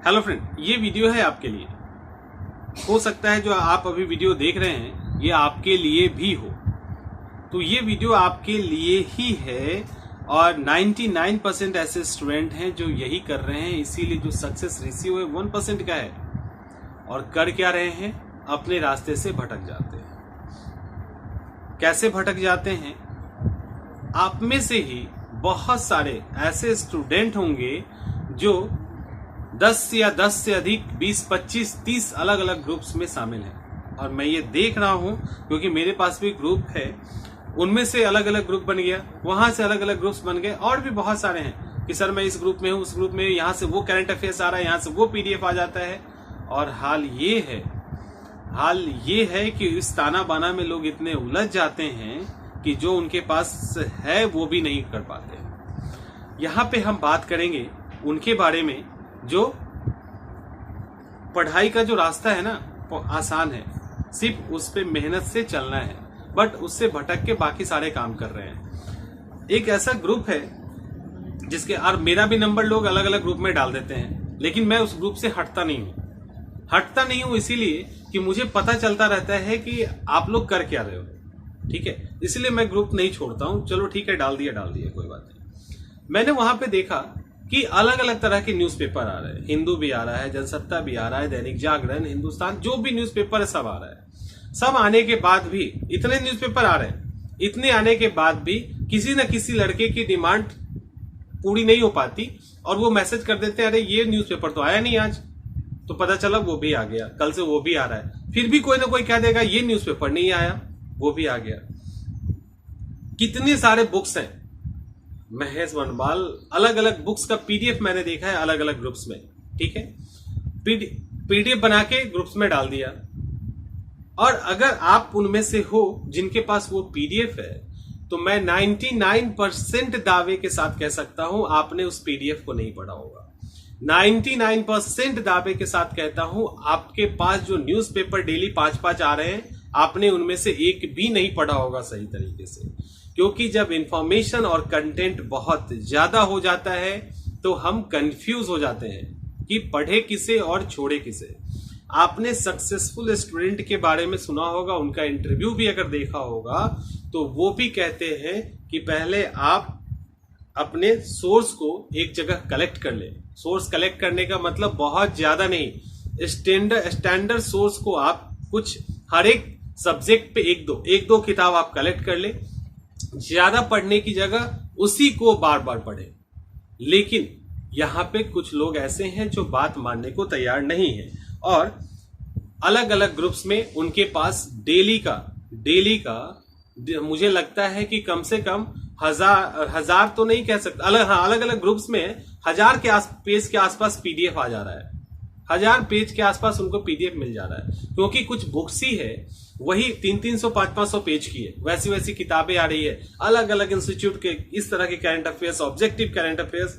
Hello friend, ये video है आपके लिए। हो सकता है जो आप अभी वीडियो देख रहे हैं ये आपके लिए भी हो, तो ये वीडियो आपके लिए ही है। और 99% ऐसे स्टूडेंट हैं जो यही कर रहे हैं, इसीलिए जो सक्सेस रेशियो है 1% का है। और कर क्या रहे हैं? अपने रास्ते से भटक जाते हैं। कैसे भटक जाते हैं? आप में से ही बहुत सारे ऐसे स्टूडेंट होंगे जो 10 या 10 से अधिक 20, 25, 30 अलग अलग ग्रुप्स में शामिल हैं। और मैं ये देख रहा हूं क्योंकि मेरे पास भी ग्रुप है, उनमें से अलग अलग ग्रुप बन गया, वहां से अलग अलग ग्रुप्स बन गए। और भी बहुत सारे हैं कि सर मैं इस ग्रुप में हूं, उस ग्रुप में, यहां से वो करंट अफेयर्स आ रहा है, यहां से वो पीडीएफ आ जाता है। और हाल ये है कि इस ताना बाना में लोग इतने उलझ जाते हैं कि जो उनके पास है वो भी नहीं कर पाते। यहां पे हम बात करेंगे उनके बारे में जो पढ़ाई का जो रास्ता है ना वो आसान है, सिर्फ उस पे मेहनत से चलना है, बट उससे भटक के बाकी सारे काम कर रहे हैं। एक ऐसा ग्रुप है जिसके, और मेरा भी नंबर लोग अलग अलग ग्रुप में डाल देते हैं, लेकिन मैं उस ग्रुप से हटता नहीं हूं इसीलिए कि मुझे पता चलता रहता है कि आप लोग कर क्या रहे हो। ठीक है, इसलिए मैं ग्रुप नहीं छोड़ता हूं। चलो ठीक है, डाल दिया कोई बात नहीं। मैंने वहां पे देखा कि अलग अलग तरह के न्यूज़पेपर आ रहे हैं, हिंदू भी आ रहा है, जनसत्ता भी आ रहा है, दैनिक जागरण, हिंदुस्तान, जो भी न्यूज़पेपर है सब आ रहा है। सब आने के बाद भी, इतने न्यूज़पेपर आ रहे हैं, इतने आने के बाद भी किसी न किसी लड़के की डिमांड पूरी नहीं हो पाती और वो मैसेज कर देते हैं, अरे ये न्यूज़पेपर तो आया नहीं आज, तो पता चला वो भी आ गया, कल से वो भी आ रहा है। फिर भी कोई ना कोई कह देगा ये न्यूज़पेपर नहीं आया, वो भी आ गया। कितने सारे बुक्स हैं, महेश वनवाल, अलग अलग बुक्स का पीडीएफ मैंने देखा है अलग अलग ग्रुप्स में। ठीक है, पीडीएफ बना के ग्रुप्स में डाल दिया। और अगर आप उनमें से हो जिनके पास वो पीडीएफ है, तो मैं 99% दावे के साथ कह सकता हूं आपने उस पीडीएफ को नहीं पढ़ा होगा। 99% दावे के साथ कहता हूं आपके पास जो न्यूज़पेपर डेली 5-5 आ रहे हैं, आपने उनमें से एक भी नहीं पढ़ा होगा सही तरीके से। क्योंकि जब इंफॉर्मेशन और कंटेंट बहुत ज्यादा हो जाता है तो हम कंफ्यूज हो जाते हैं कि पढ़े किसे और छोड़े किसे। आपने सक्सेसफुल स्टूडेंट के बारे में सुना होगा, उनका इंटरव्यू भी अगर देखा होगा, तो वो भी कहते हैं कि पहले आप अपने सोर्स को एक जगह कलेक्ट कर ले। सोर्स कलेक्ट करने का मतलब बहुत ज्यादा नहीं, स्टैंडर्ड सोर्स को आप कुछ हर एक सब्जेक्ट पे एक दो किताब आप कलेक्ट कर ले, ज्यादा पढ़ने की जगह उसी को बार बार पढ़े। लेकिन यहां पे कुछ लोग ऐसे हैं जो बात मानने को तैयार नहीं है और अलग अलग ग्रुप्स में उनके पास डेली का मुझे लगता है कि कम से कम हजार तो नहीं कह सकता, अलग अलग ग्रुप्स में 1000 पेज के आसपास पीडीएफ आ जा रहा है। 1000 पेज के आसपास उनको पीडीएफ मिल जा रहा है, क्योंकि कुछ बुक्स ही है वही 300-300, 500-500 पेज की है, वैसी किताबें आ रही है अलग अलग इंस्टीट्यूट के, इस तरह के current affairs, objective current affairs.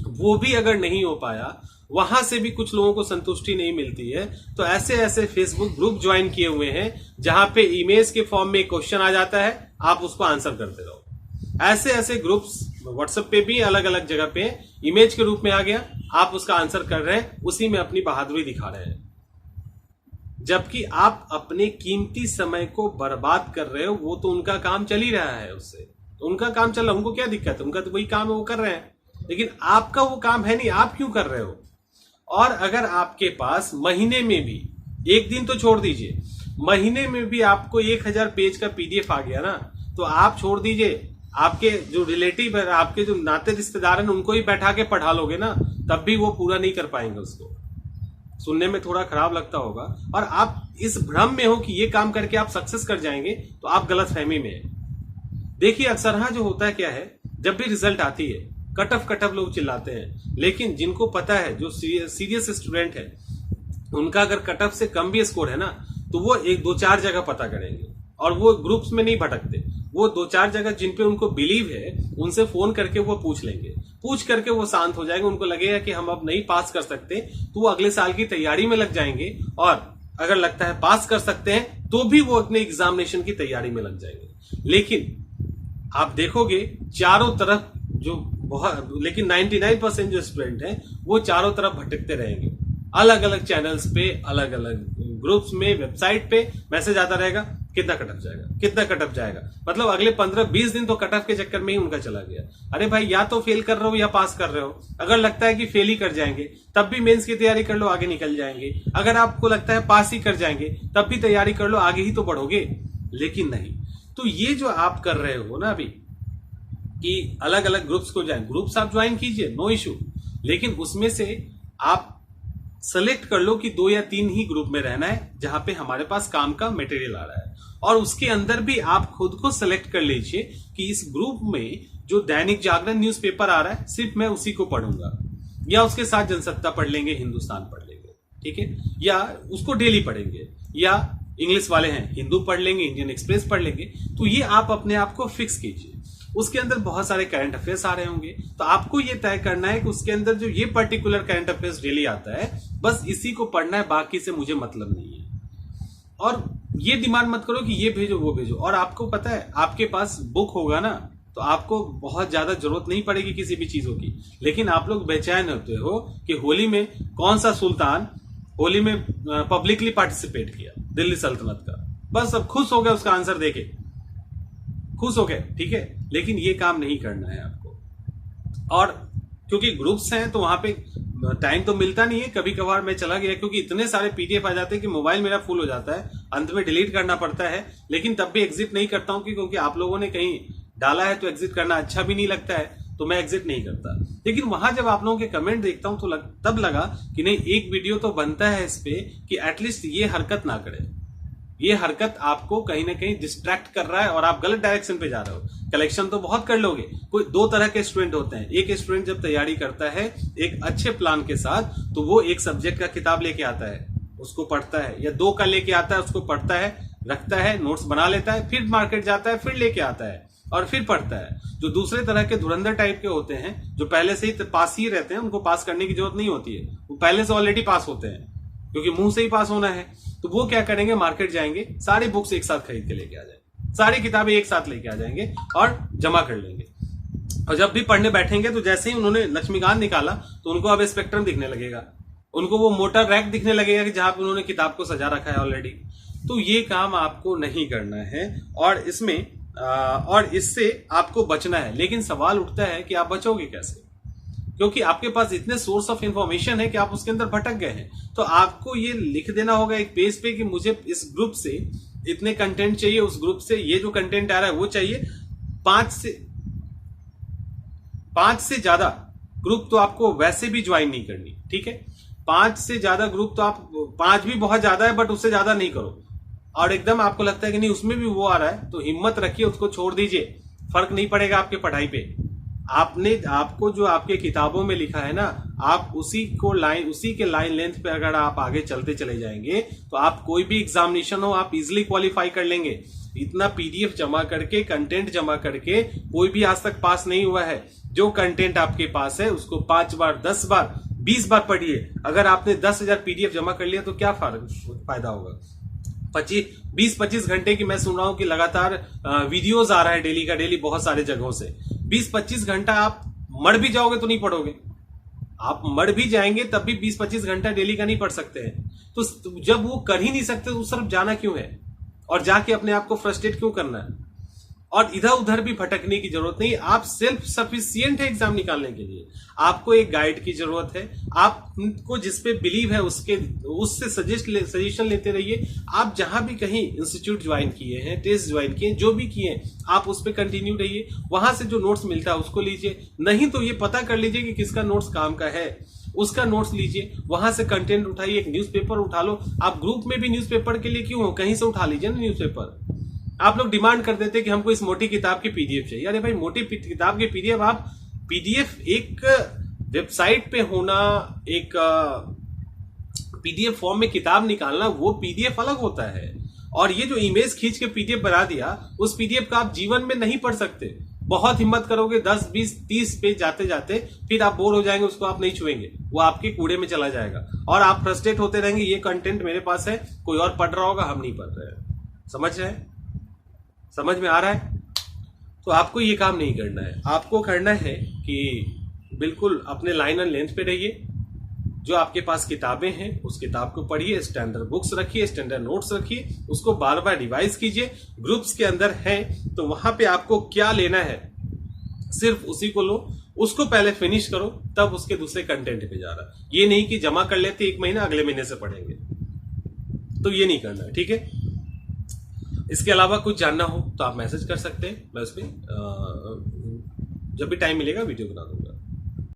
वो भी अगर नहीं हो पाया, वहां से भी कुछ लोगों को संतुष्टि नहीं मिलती है, तो ऐसे फेसबुक ग्रुप ज्वाइन किए हुए हैं जहां पे इमेज के फॉर्म में क्वेश्चन आ जाता है, आप उसको आंसर करते रहो। ऐसे ग्रुप्स व्हाट्सएप पे भी अलग अलग जगह पे इमेज के रूप में आ गया, आप उसका आंसर कर रहे हैं, उसी में अपनी बहादुरी दिखा रहे हैं, जबकि आप अपने कीमती समय को बर्बाद कर रहे हो। वो तो उनका काम चल ही रहा है, उससे तो उनका काम चल रहा है, उनको क्या दिक्कत है, उनका तो वही काम है, वो कर रहे हैं। लेकिन आपका वो काम है नहीं, आप क्यों कर रहे हो? और अगर आपके पास महीने में भी, एक दिन तो छोड़ दीजिए, महीने में भी आपको 1000 पेज का पीडीएफ आ गया ना, तो आप छोड़ दीजिए, आपके जो रिलेटिव है, आपके जो नाते रिश्तेदार हैं, उनको ही बैठा के पढ़ा लोगे ना, तब भी वो पूरा नहीं कर पाएंगे। उसको सुनने में थोड़ा खराब लगता होगा, और आप इस भ्रम में हो कि ये काम करके आप सक्सेस कर जाएंगे, तो आप गलत फहमी में है। देखिए अक्सर जो होता है क्या है, जब भी रिजल्ट आती है कट ऑफ लोग चिल्लाते हैं, लेकिन जिनको पता है, जो सीरियस स्टूडेंट है, उनका अगर कट ऑफ से कम भी स्कोर है ना, तो वो 1-2-4 जगह पता करेंगे और वो ग्रुप्स में नहीं भटकते। वो 2-4 जगह जिन पे उनको बिलीव है, उनसे फोन करके वो पूछ लेंगे, पूछ करके वो शांत हो जाएंगे। उनको लगेगा कि हम अब नहीं पास कर सकते, तो वो अगले साल की तैयारी में लग जाएंगे, और अगर लगता है पास कर सकते हैं तो भी वो अपने एग्जामिनेशन की तैयारी में लग जाएंगे। लेकिन आप देखोगे चारों तरफ जो बहुत, लेकिन 99% जो स्टूडेंट हैं वो चारों तरफ भटकते रहेंगे, अलग अलग चैनल्स पे, अलग अलग ग्रुप्स में, वेबसाइट पे मैसेज आता रहेगा कितना कट ऑफ जाएगा, कितना कट ऑफ जाएगा। मतलब अगले 15-20 दिन तो कट ऑफ के चक्कर में ही उनका चला गया। अरे भाई, या तो फेल कर रहे हो या पास कर रहे हो। अगर लगता है कि फेल ही कर जाएंगे तब भी मेंस की तैयारी कर लो, आगे निकल जाएंगे। अगर आपको लगता है पास ही कर जाएंगे तब भी तैयारी कर लो, आगे ही तो बढ़ोगे। लेकिन नहीं, तो ये जो आप कर रहे हो ना अभी कि अलग अलग ग्रुप्स को ज्वाइन, ग्रुप्स आप ज्वाइन कीजिए, नो इशू, लेकिन उसमें से आप सेलेक्ट कर लो कि 2 या 3 ही ग्रुप में रहना है जहां पे हमारे पास काम का मटेरियल आ रहा है। और उसके अंदर भी आप खुद को सेलेक्ट कर लीजिए कि इस ग्रुप में जो दैनिक जागरण न्यूज़पेपर आ रहा है सिर्फ मैं उसी को पढ़ूंगा, या उसके साथ जनसत्ता पढ़ लेंगे, हिंदुस्तान पढ़ लेंगे, ठीक है, या उसको डेली पढ़ेंगे, या इंग्लिश वाले हैं हिंदू पढ़ लेंगे, इंडियन एक्सप्रेस पढ़ लेंगे। तो ये आप अपने आप को फिक्स कीजिए। उसके अंदर बहुत सारे करंट अफेयर्स आ रहे होंगे, तो आपको ये तय करना है कि उसके अंदर जो ये पर्टिकुलर करंट अफेयर्स डेली आता है बस इसी को पढ़ना है, बाकी से मुझे मतलब नहीं है। और ये डिमांड मत करो कि ये भेजो वो भेजो। और आपको पता है, आपके पास बुक होगा ना तो आपको बहुत ज्यादा जरूरत नहीं पड़ेगी किसी भी चीजों की। लेकिन आप लोग बेचैन होते हो कि होली में कौन सा सुल्तान होली में पब्लिकली पार्टिसिपेट किया, दिल्ली सल्तनत का। बस अब खुश हो गए उसका आंसर देके, खुश हो गए, ठीक है। लेकिन ये काम नहीं करना है आपको। और क्योंकि ग्रुप्स हैं तो वहां पे टाइम तो मिलता नहीं है, कभी कभार मैं चला गया, क्योंकि इतने सारे पीडीएफ आ जाते हैं कि मोबाइल मेरा फुल हो जाता है, अंत में डिलीट करना पड़ता है। लेकिन तब भी एग्जिट नहीं करता हूं, क्योंकि आप लोगों ने कहीं डाला है तो एग्जिट करना अच्छा भी नहीं लगता है, तो मैं एग्जिट नहीं करता। लेकिन वहां जब आप लोगों के कमेंट देखता हूं तो तब लगा कि नहीं, एक वीडियो तो बनता है इस पे कि एटलीस्ट ये हरकत ना करे। ये हरकत आपको कहीं ना कहीं डिस्ट्रैक्ट कर रहा है और आप गलत डायरेक्शन पे जा रहे हो। कलेक्शन तो बहुत कर लोगे। कोई 2 तरह के स्टूडेंट होते हैं। एक स्टूडेंट जब तैयारी करता है एक अच्छे प्लान के साथ, तो वो एक सब्जेक्ट का किताब लेके आता है, उसको पढ़ता है, या 2 का लेके आता है, उसको पढ़ता है, रखता है, नोट्स बना लेता है, फिर मार्केट जाता है, फिर लेके आता है और फिर पढ़ता है। जो दूसरे तरह के धुरंधर टाइप के होते हैं, जो पहले से ही पास ही रहते हैं, उनको पास करने की जरूरत नहीं होती है, वो पहले से ऑलरेडी पास होते हैं क्योंकि मुंह से ही पास होना है। तो वो क्या करेंगे, मार्केट जाएंगे, सारी बुक्स एक साथ खरीद के लेके आ जाएंगे, सारी किताबें एक साथ लेके आ जाएंगे और जमा कर लेंगे। और जब भी पढ़ने बैठेंगे तो जैसे ही उन्होंने लक्ष्मीकांत निकाला तो उनको अब स्पेक्ट्रम दिखने लगेगा, उनको वो मोटर रैक दिखने लगेगा कि जहां पे उन्होंने किताब को सजा रखा है ऑलरेडी। तो ये काम आपको नहीं करना है और इससे आपको बचना है। लेकिन सवाल उठता है कि आप बचोगे कैसे, क्योंकि आपके पास इतने सोर्स ऑफ इंफॉर्मेशन है कि आप उसके अंदर भटक गए हैं। तो आपको ये लिख देना होगा एक पेज पे कि मुझे इस ग्रुप से इतने कंटेंट चाहिए, उस ग्रुप से ये जो कंटेंट आ रहा है वो चाहिए। 5 से ज्यादा ग्रुप तो आपको वैसे भी ज्वाइन नहीं करनी, ठीक है। 5 से ज्यादा ग्रुप तो आप, 5 भी बहुत ज्यादा है बट उससे ज्यादा नहीं करो। और एकदम आपको लगता है कि नहीं उसमें भी वो आ रहा है तो हिम्मत रखिए, उसको छोड़ दीजिए, फर्क नहीं पड़ेगा आपके पढ़ाई पे। आपको जो आपके किताबों में लिखा है ना, आप उसी के लाइन लेंथ पे अगर आप आगे चलते चले जाएंगे तो आप कोई भी एग्जामिनेशन हो आप इजिली क्वालिफाई कर लेंगे। इतना पीडीएफ जमा करके, कंटेंट जमा करके कोई भी आज तक पास नहीं हुआ है। जो कंटेंट आपके पास है उसको 5 बार, 10 बार, 20 बार पढ़िए। अगर आपने 10,000 पीडीएफ जमा कर लिया तो क्या फायदा होगा। 20-25 घंटे की मैं सुन रहा हूं कि लगातार वीडियोस आ रहा है डेली का डेली बहुत सारे जगहों से। 20-25 घंटा आप मर भी जाओगे तो नहीं पढ़ोगे, आप मर भी जाएंगे तब भी 20-25 घंटा डेली का नहीं पढ़ सकते हैं। तो जब वो कर ही नहीं सकते तो उस तरफ जाना क्यों है, और जाके अपने आप को फ्रस्ट्रेट क्यों करना है, और इधर उधर भी भटकने की जरूरत नहीं। आप सेल्फ सफिशिएंट है एग्जाम निकालने के लिए। आपको एक गाइड की जरूरत है, आपको जिस पे बिलीव है उससे सजेशन लेते रहिए। आप जहां भी कहीं इंस्टीट्यूट ज्वाइन किए हैं, टेस्ट ज्वाइन किए, जो भी किए हैं, आप उस पर कंटिन्यू रहिए। वहां से जो नोट्स मिलता है उसको लीजिए, नहीं तो ये पता कर लीजिए कि किसका नोट्स काम का है, उसका नोट्स लीजिए, वहां से कंटेंट उठाइए। एक न्यूज़पेपर उठा लो, आप ग्रुप में भी न्यूज़पेपर के लिए क्यों हो, कहीं से उठा लीजिए ना न्यूज़पेपर। आप लोग डिमांड कर देते कि हमको इस मोटी किताब की पीडीएफ चाहिए। अरे भाई, मोटी किताब की पीडीएफ, आप पीडीएफ एक वेबसाइट पे होना, एक पीडीएफ फॉर्म में किताब निकालना, वो पीडीएफ अलग होता है। और ये जो इमेज खींच के पीडीएफ बना दिया, उस पीडीएफ का आप जीवन में नहीं पढ़ सकते। बहुत हिम्मत करोगे 10, 20, 30 पेज जाते जाते फिर आप बोर हो जाएंगे, उसको आप नहीं छुएंगे, वो आपके कूड़े में चला जाएगा और आप फ्रस्ट्रेट होते रहेंगे। ये कंटेंट मेरे पास है, कोई और पढ़ रहा होगा, हम नहीं पढ़ रहे हैं। समझ में आ रहा है? तो आपको ये काम नहीं करना है। आपको करना है कि बिल्कुल अपने लाइन एंड लेंथ पे रहिए। जो आपके पास किताबें हैं उस किताब को पढ़िए, स्टैंडर्ड बुक्स रखिए, स्टैंडर्ड नोट्स रखिए, उसको बार बार रिवाइज कीजिए। ग्रुप्स के अंदर हैं तो वहां पे आपको क्या लेना है सिर्फ उसी को लो, उसको पहले फिनिश करो, तब उसके दूसरे कंटेंट पे जा रहा। ये नहीं कि जमा कर लेते 1 महीना अगले महीने से पढ़ेंगे, तो ये नहीं करना है, ठीक है। इसके अलावा कुछ जानना हो तो आप मैसेज कर सकते हैं, मैं उस पर जब भी टाइम मिलेगा वीडियो बना दूंगा।